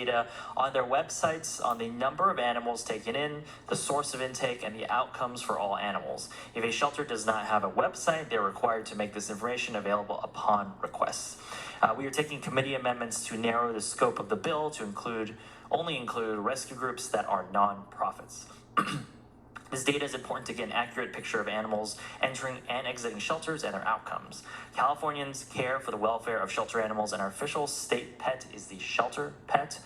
data on their websites on the number of animals taken in, the source of intake, and the outcomes for all animals. If a shelter does not have a website, they're required to make this information available upon request. We are taking committee amendments to narrow the scope of the bill to only include rescue groups that are nonprofits. This data is important to get an accurate picture of animals entering and exiting shelters and their outcomes. Californians care for the welfare of shelter animals, and our official state pet is the shelter pet.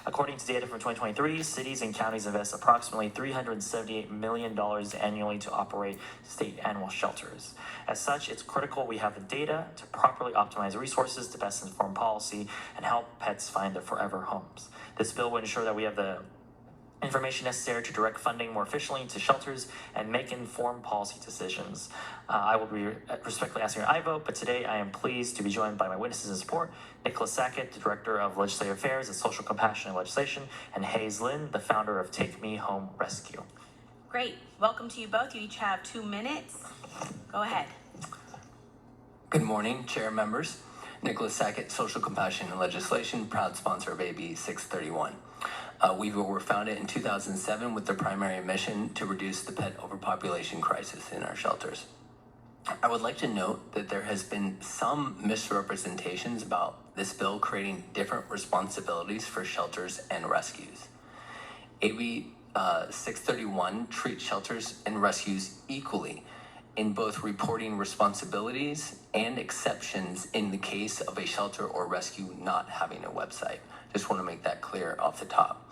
According to data from 2023, cities and counties invest approximately $378 million annually to operate state animal shelters. As such, it's critical we have the data to properly optimize resources to best inform policy and help pets find their forever homes. This bill will ensure that we have the information necessary to direct funding more efficiently to shelters and make informed policy decisions. I will be respectfully asking your aye vote, but today I am pleased to be joined by my witnesses in support, Nicholas Sackett, the Director of Legislative Affairs and Social Compassion and Legislation, and Hayes Lynn, the founder of Take Me Home Rescue. Great. Welcome to you both. You each have 2 minutes. Go ahead. Good morning, Chair members. Nicholas Sackett, Social Compassion and Legislation, proud sponsor of AB 631. We were founded in 2007 with the primary mission to reduce the pet overpopulation crisis in our shelters. I would like to note that there has been some misrepresentations about this bill creating different responsibilities for shelters and rescues. AB 631 treats shelters and rescues equally in both reporting responsibilities and exceptions in the case of a shelter or rescue not having a website. Just want to make that clear off the top.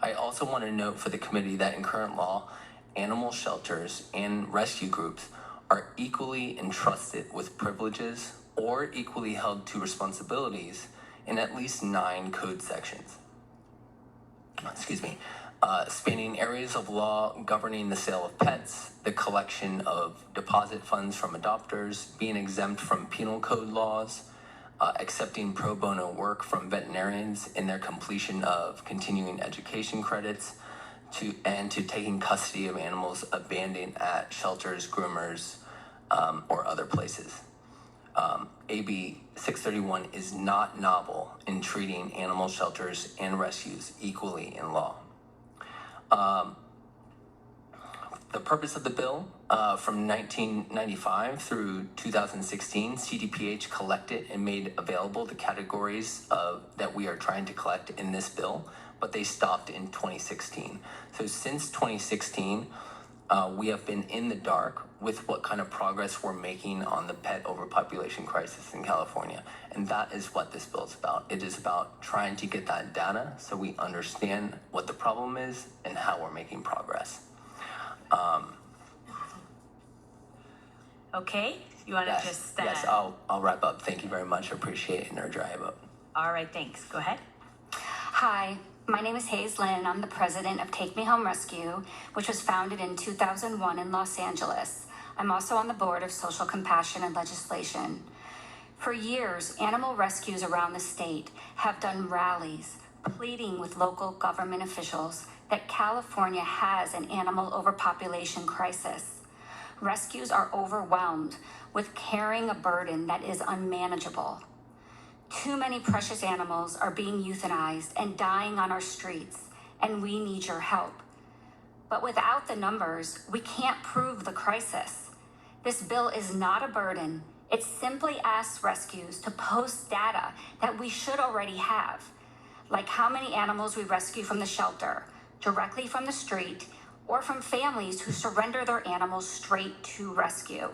I also want to note for the committee that in current law, animal shelters and rescue groups are equally entrusted with privileges or equally held to responsibilities in at least 9 code sections. Spanning areas of law governing the sale of pets, the collection of deposit funds from adopters, being exempt from penal code laws, accepting pro bono work from veterinarians in their completion of continuing education credits, to taking custody of animals abandoned at shelters, groomers, or other places. AB 631 is not novel in treating animal shelters and rescues equally in law. The purpose of the bill, from 1995 through 2016, CDPH collected and made available the categories that we are trying to collect in this bill, but they stopped in 2016. So since 2016, we have been in the dark with what kind of progress we're making on the pet overpopulation crisis in California. And that is what this bill is about. It is about trying to get that data so we understand what the problem is and how we're making progress. Okay, you want to just... Yes, I'll wrap up. Thank you very much. Appreciate it and urge your aye vote. All right, thanks. Go ahead. Hi, my name is Hayes Lynn. I'm the president of Take Me Home Rescue, which was founded in 2001 in Los Angeles. I'm also on the board of Social Compassion and Legislation. For years, animal rescues around the state have done rallies pleading with local government officials that California has an animal overpopulation crisis. Rescues are overwhelmed with carrying a burden that is unmanageable. Too many precious animals are being euthanized and dying on our streets, and we need your help. But without the numbers, we can't prove the crisis. This bill is not a burden. It simply asks rescues to post data that we should already have, like how many animals we rescue from the shelter, directly from the street, or from families who surrender their animals straight to rescue.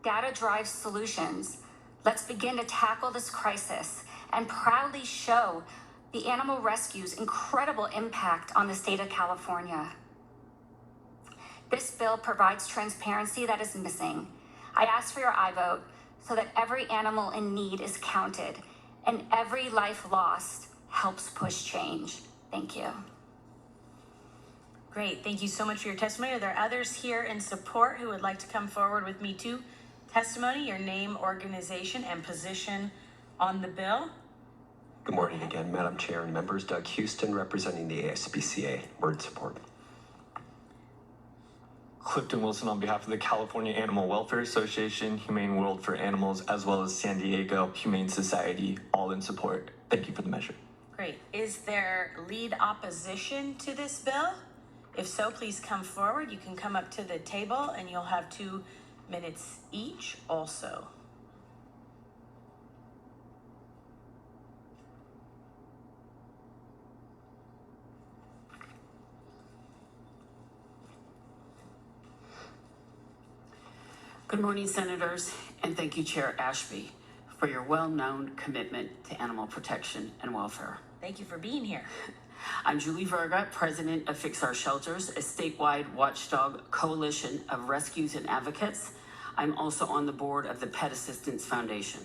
Data drives solutions. Let's begin to tackle this crisis and proudly show the animal rescue's incredible impact on the state of California. This bill provides transparency that is missing. I ask for your aye vote so that every animal in need is counted and every life lost helps push change. Thank you. Great. Thank you so much for your testimony. Are there others here in support who would like to come forward with Me Too testimony, your name, organization, and position on the bill? Good morning again, Madam Chair and members. Doug Houston, representing the ASPCA. Word support. Clifton Wilson on behalf of the California Animal Welfare Association, Humane World for Animals, as well as San Diego Humane Society, all in support. Thank you for the measure. Great. Is there lead opposition to this bill? If so, please come forward. You can come up to the table and you'll have 2 minutes each also. Good morning, Senators, and thank you, Chair Ashby, for your well-known commitment to animal protection and welfare. Thank you for being here. I'm Julie Verga, President of Fix Our Shelters, a statewide watchdog coalition of rescues and advocates. I'm also on the board of the Pet Assistance Foundation.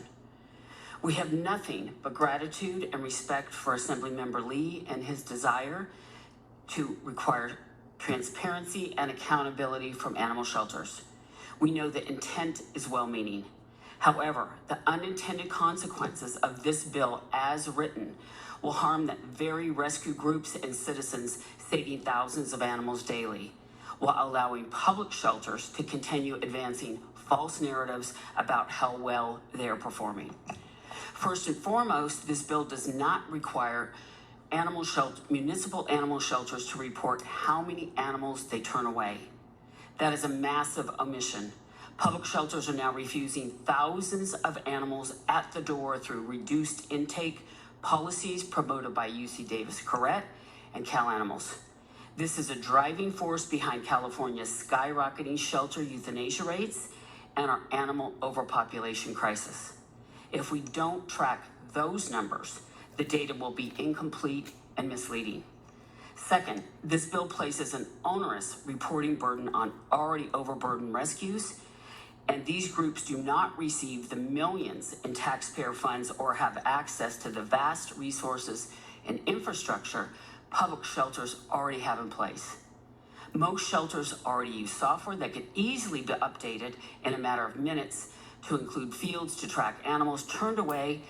We have nothing but gratitude and respect for Assemblymember Lee and his desire to require transparency and accountability from animal shelters. We know the intent is well-meaning. However, the unintended consequences of this bill as written will harm the very rescue groups and citizens saving thousands of animals daily, while allowing public shelters to continue advancing false narratives about how well they are performing. First and foremost, this bill does not require municipal animal shelters to report how many animals they turn away. That is a massive omission. Public shelters are now refusing thousands of animals at the door through reduced intake policies promoted by UC Davis-Corrett and Cal Animals. This is a driving force behind California's skyrocketing shelter euthanasia rates and our animal overpopulation crisis. If we don't track those numbers, the data will be incomplete and misleading. Second, this bill places an onerous reporting burden on already overburdened rescues, and these groups do not receive the millions in taxpayer funds or have access to the vast resources and infrastructure public shelters already have in place. Most shelters already use software that could easily be updated in a matter of minutes to include fields to track animals turned away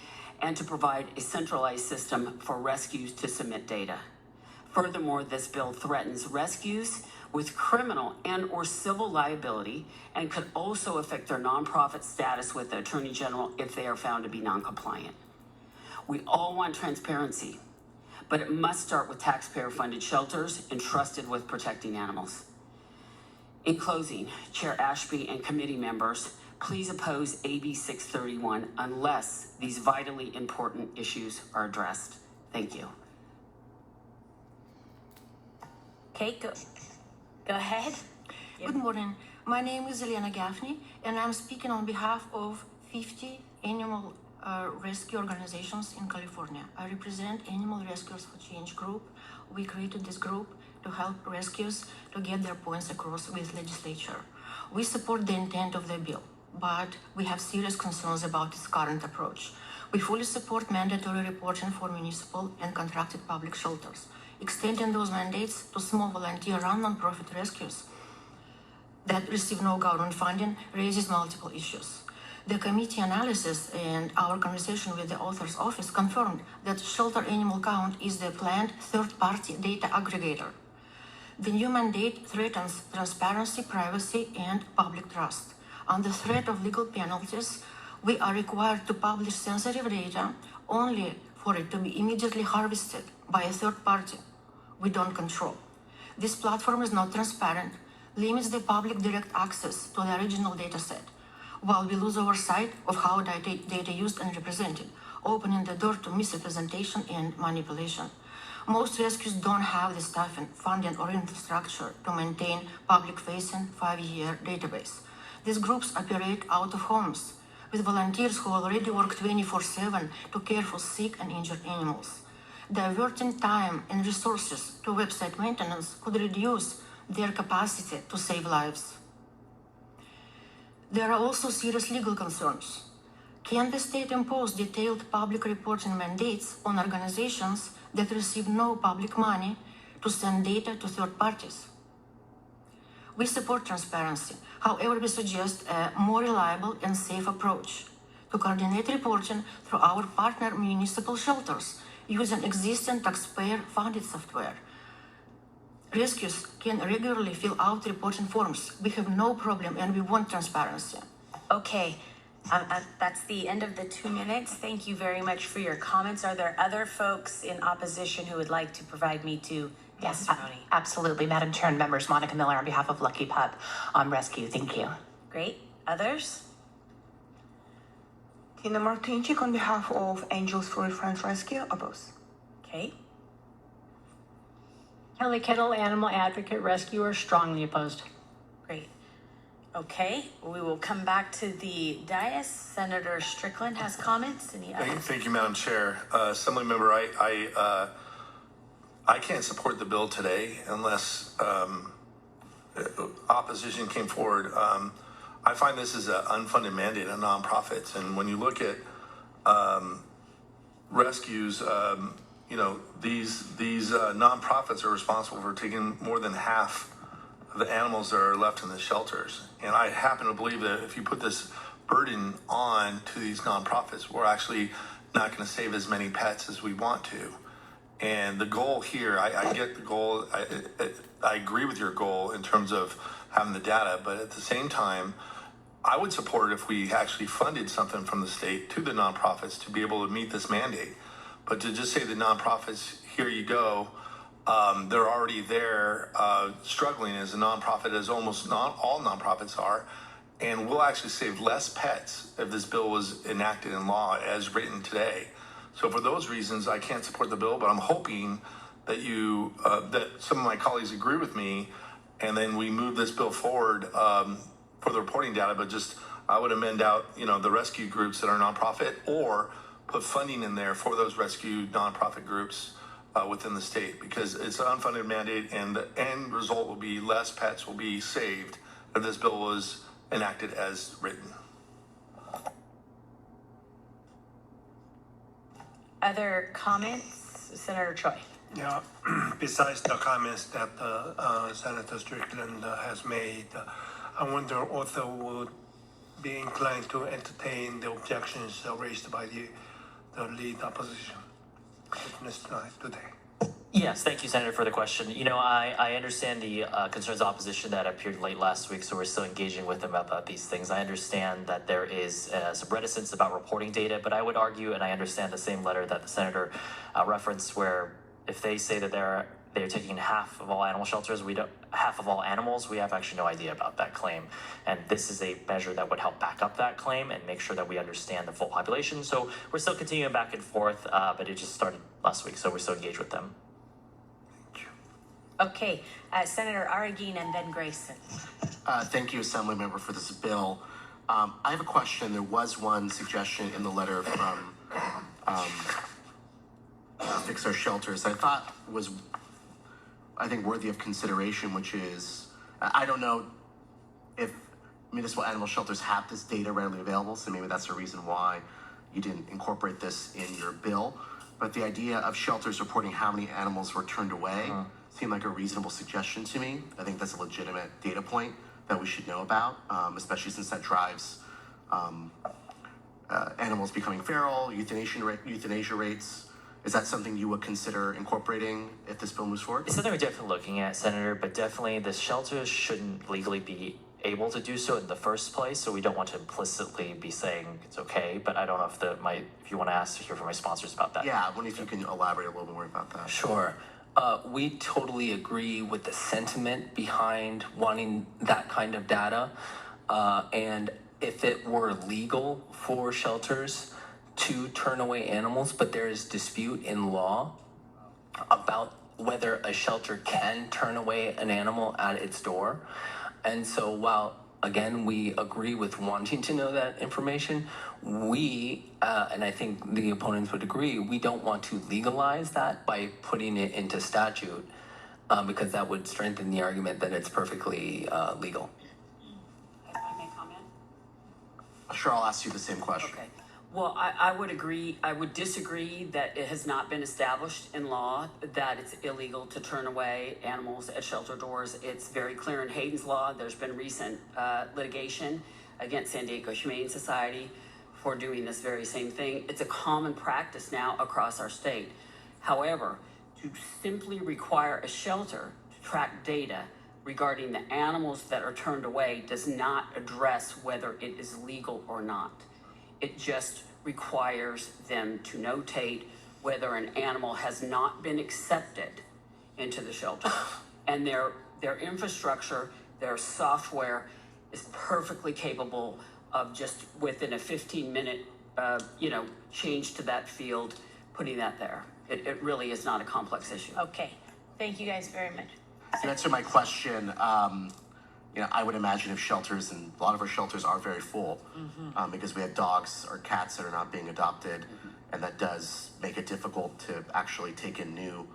and to provide a centralized system for rescues to submit data. Furthermore, this bill threatens rescues with criminal and or civil liability and could also affect their nonprofit status with the Attorney General if they are found to be non-compliant. We all want transparency, but it must start with taxpayer-funded shelters entrusted with protecting animals. In closing, Chair Ashby and committee members, please oppose AB 631 unless these vitally important issues are addressed. Thank you. Okay, go ahead. Good morning. My name is Elena Gaffney, and I'm speaking on behalf of 50 animal rescue organizations in California. I represent Animal Rescuers for Change group. We created this group to help rescuers to get their points across with legislature. We support the intent of the bill, but we have serious concerns about its current approach. We fully support mandatory reporting for municipal and contracted public shelters. Extending those mandates to small volunteer-run nonprofit rescues that receive no government funding raises multiple issues. The committee analysis and our conversation with the author's office confirmed that Shelter Animal Count is the planned third-party data aggregator. The new mandate threatens transparency, privacy, and public trust. Under threat of legal penalties, we are required to publish sensitive data only for it to be immediately harvested by a third party we don't control. This platform is not transparent, limits the public direct access to the original data set, while we lose oversight of how data used and represented, opening the door to misrepresentation and manipulation. Most rescues don't have the staffing, funding, or infrastructure to maintain public-facing 5-year database. These groups operate out of homes, with volunteers who already work 24/7 to care for sick and injured animals. Diverting time and resources to website maintenance could reduce their capacity to save lives. There are also serious legal concerns. Can the state impose detailed public reporting mandates on organizations that receive no public money to send data to third parties? We support transparency. However, we suggest a more reliable and safe approach to coordinate reporting through our partner municipal shelters using existing taxpayer-funded software. Rescues can regularly fill out reporting forms. We have no problem and we want transparency. Okay, That's the end of the 2 minutes. Thank you very much for your comments. Are there other folks in opposition who would like to provide me to Yes, testimony? absolutely. Madam Chair and members, Monica Miller on behalf of Lucky Pup Rescue. Thank you. Great. Others? Tina Martinchik on behalf of Angels for Friends Rescue, oppose. Okay. Kelly Kettle, animal advocate, rescuer, strongly opposed. Great. Okay, we will come back to the dais. Senator Strickland has comments. Any others? Thank you, Madam Chair. Assemblymember, I can't support the bill today unless opposition came forward. I find this is an unfunded mandate of nonprofits, and when you look at rescues, these nonprofits are responsible for taking more than half of the animals that are left in the shelters. And I happen to believe that if you put this burden on to these nonprofits, we're actually not going to save as many pets as we want to. And the goal here, I get the goal. I agree with your goal in terms of having the data, but at the same time, I would support it if we actually funded something from the state to the nonprofits to be able to meet this mandate. But to just say the nonprofits, here you go, they're already there struggling as a nonprofit, as almost not all nonprofits are, and we'll actually save less pets if this bill was enacted in law as written today. So for those reasons, I can't support the bill, but I'm hoping that that some of my colleagues agree with me, and then we move this bill forward for the reporting data. But I would amend out, the rescue groups that are nonprofit, or put funding in there for those rescue nonprofit groups within the state, because it's an unfunded mandate, and the end result will be less pets will be saved if this bill was enacted as written. Other comments? Senator Choi. Yeah, besides the comments that Senator Strickland has made, I wonder also would be inclined to entertain the objections raised by the lead opposition witness today. Yes, thank you, Senator, for the question. I understand the concerns of opposition that appeared late last week, so we're still engaging with them about these things. I understand that there is some reticence about reporting data, but I would argue, and I understand the same letter that the Senator referenced, where if they say that they're taking half of all animal shelters, half of all animals, we have actually no idea about that claim. And this is a measure that would help back up that claim and make sure that we understand the full population. So we're still continuing back and forth, but it just started last week, so we're still engaged with them. Okay, Senator Arreguín and then Grayson. Thank you, Assemblymember, for this bill. I have a question. There was one suggestion in the letter from Fix Our Shelters I thought was, worthy of consideration, which is, I don't know if municipal animal shelters have this data readily available, so maybe that's the reason why you didn't incorporate this in your bill. But the idea of shelters reporting how many animals were turned away seemed like a reasonable suggestion to me. I think that's a legitimate data point that we should know about, especially since that drives animals becoming feral, euthanasia rates. Is that something you would consider incorporating if this bill moves forward? It's something we're definitely looking at, Senator, but definitely the shelters shouldn't legally be able to do so in the first place, so we don't want to implicitly be saying it's okay, but I don't know if you want to ask to hear from my sponsors about that. Yeah, I wonder if you can elaborate a little more about that. Sure. We totally agree with the sentiment behind wanting that kind of data. And if it were legal for shelters to turn away animals, but there is dispute in law about whether a shelter can turn away an animal at its door. And so while, again, we agree with wanting to know that information, we, and I think the opponents would agree, we don't want to legalize that by putting it into statute, because that would strengthen the argument that it's perfectly legal. If I may comment? Sure, I'll ask you the same question. Okay. Well, I would agree. I would disagree that it has not been established in law that it's illegal to turn away animals at shelter doors. It's very clear in Hayden's law. There's been recent litigation against San Diego Humane Society for doing this very same thing. It's a common practice now across our state. However, to simply require a shelter to track data regarding the animals that are turned away does not address whether it is legal or not. It just requires them to notate whether an animal has not been accepted into the shelter. And their infrastructure, their software is perfectly capable of just within a 15-minute, change to that field, putting that there. It really is not a complex issue. Okay, thank you guys very much. To answer my question, I would imagine if shelters, and a lot of our shelters are very full, because we have dogs or cats that are not being adopted, and that does make it difficult to actually take in new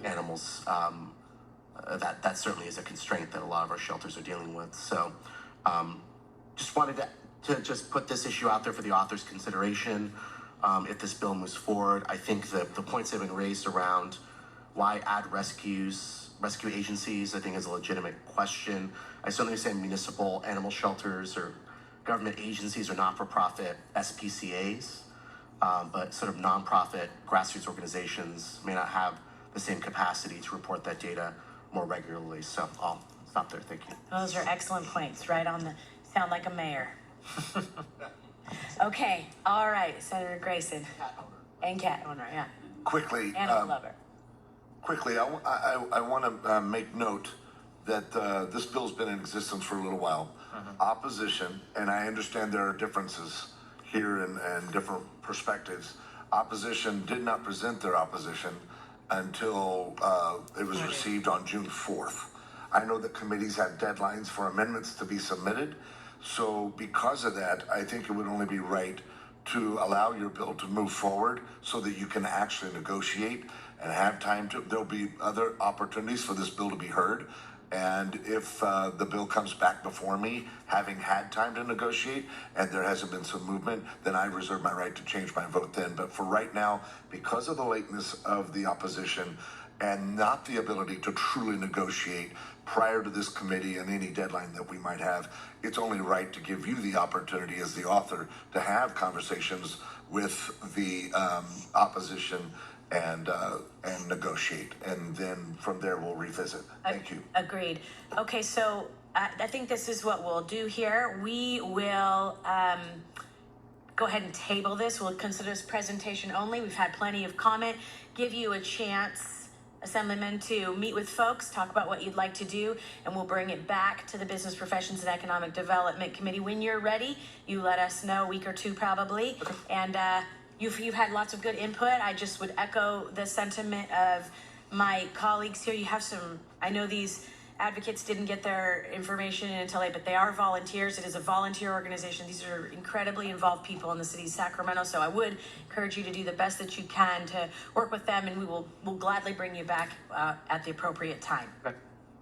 animals. That certainly is a constraint that a lot of our shelters are dealing with. So, just wanted to just put this issue out there for the author's consideration. If this bill moves forward, I think the points that have been raised around why add rescue agencies, I think is a legitimate question. I certainly understand municipal animal shelters or government agencies or not-for-profit SPCAs, but sort of nonprofit grassroots organizations may not have the same capacity to report that data more regularly. So I'll stop there. Thank you. Those are excellent points, right on the, sound like a mayor. Okay, all right, Senator Grayson. And cat owner, yeah. Quickly, Animal lover. quickly, I want to make note that this bill's been in existence for a little while. Opposition, and I understand there are differences here and different perspectives. Opposition did not present their opposition until it was received on June 4th. I know that committees have deadlines for amendments to be submitted. So because of that, I think it would only be right to allow your bill to move forward so that you can actually negotiate and have time to, there'll be other opportunities for this bill to be heard. And if the bill comes back before me, having had time to negotiate and there hasn't been some movement, then I reserve my right to change my vote then. But for right now, because of the lateness of the opposition and not the ability to truly negotiate prior to this committee and any deadline that we might have, it's only right to give you the opportunity as the author to have conversations with the opposition and negotiate, and then from there we'll revisit. Thank you. Agreed. Okay, so I think this is what we'll do here. We will go ahead and table this. We'll consider this presentation only. We've had plenty of comment. Give you a chance, Assemblyman, to meet with folks, talk about what you'd like to do, and we'll bring it back to the Business Professions and Economic Development Committee. When you're ready, you let us know, a week or two probably. Okay. And you've had lots of good input. I just would echo the sentiment of my colleagues here. You have some, I know these advocates didn't get their information in until late, but they are volunteers. It is a volunteer organization. These are incredibly involved people in the city of Sacramento. So I would encourage you to do the best that you can to work with them, and we'll gladly bring you back at the appropriate time. Okay.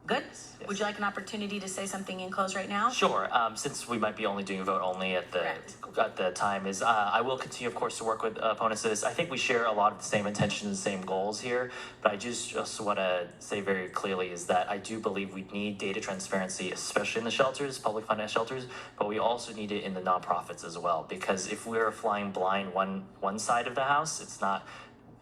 Good? Yes. Would you like an opportunity to say something in close right now? Sure. Since we might be only doing a vote only at the time, is I will continue, of course, to work with opponents of this. I think we share a lot of the same intentions and same goals here, but I just want to say very clearly is that I do believe we need data transparency, especially in the shelters, public funded shelters, but we also need it in the nonprofits as well, because if we're flying blind one side of the house, it's not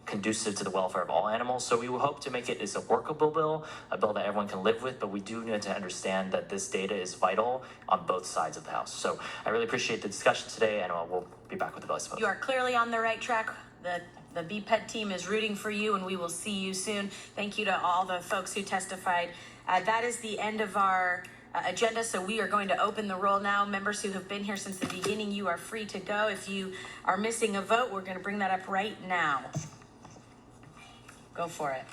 conducive to the welfare of all animals. So we will hope to make it as a workable bill, a bill that everyone can live with, but we do need to understand that this data is vital on both sides of the house. So I really appreciate the discussion today, and we'll be back with the bill, I suppose. You are clearly on the right track. The BPED team is rooting for you, and we will see you soon. Thank you to all the folks who testified. That is the end of our agenda, so we are going to open the roll now. Members who have been here since the beginning, you are free to go. If you are missing a vote, we're going to bring that up right now. Go for it.